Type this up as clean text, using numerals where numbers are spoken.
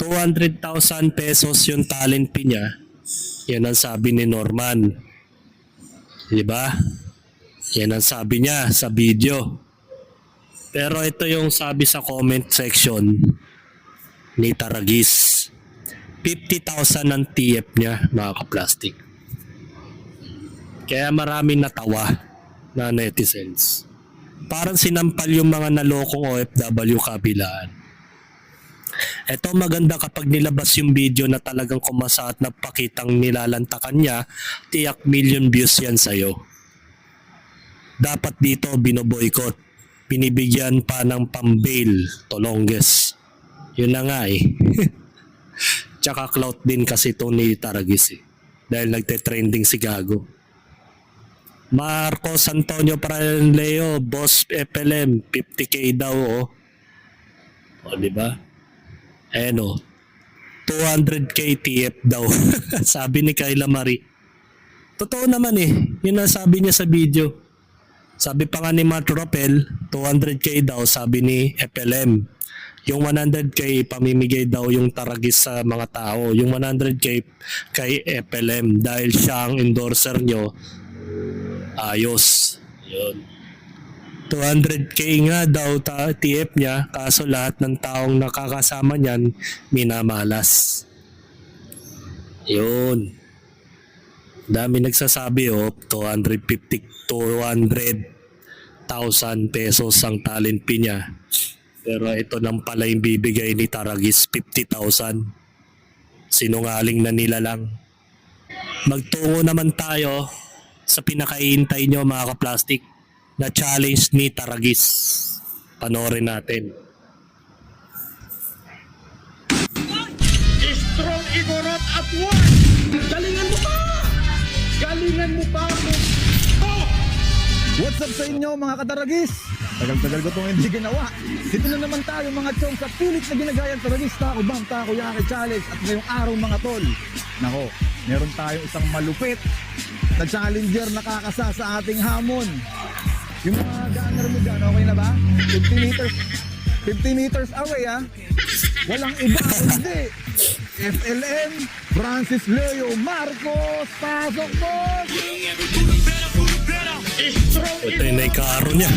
200,000 pesos yung talent fee niya. Yan ang sabi ni Norman. Diba? Yan ang sabi niya sa video. Pero ito yung sabi sa comment section ni Taragis. 50,000 ang TF niya, mga kaplastik. Kaya maraming natawa na netizens. Parang sinampal yung mga nalokong OFW kabilaan. Ito maganda kapag nilabas yung video na talagang kumasa at nagpakitang nilalantakan niya, tiyak million views yan sa'yo. Dapat dito binoboykot. Binibigyan pa ng pambail to longest. Yun na nga eh. Tsaka clout din kasi ito ni Taragis eh. Dahil nagte-trending si Gago. Marcos Antonio Paranleo, Boss FLM, 50k daw oh. O diba? Ayan o. 200k TF daw. Sabi ni Kayla Marie. Totoo naman eh. Yun ang sabi niya sa video. Sabi pa nga ni Matt Ropel, 200k daw sabi ni FLM. Yung 100k pamimigay daw yung Taragis sa mga tao. Yung 100k kay FLM dahil siya ang endorser nyo. Ayos. Yun. 200k nga daw TF niya, kaso lahat ng taong nakakasama niyan minamalas. Yun. Dami nagsasabi 200,000 pesos ang talent fee niya. Pero ito lang pala yung bibigay ni Taragis, 50,000. Sinungaling na nila lang. Magtungo naman tayo sa pinakaihintay nyo mga kaplastik na challenge ni Taragis. Panoorin natin. Strong Igorot at one! Galingan mo pa! Galingan mo pa! Oh! What's up sa inyo mga kataragis? Tagal-tagal ko itong hindi ginawa. Dito na naman tayo mga chong sa pilit na ginagayang Taragis Tako Bang Tako Yaki Challenge. At ngayong araw mga tol, nako, meron tayong isang malupit na challenger na kakasa sa ating hamon. Yung mga gunner mo dyan, okay na ba? 50 meters away ha. Walang iba, hindi. FLM, Francis Leo Marcos, pasok po! Strong Ito yung naikaro niya.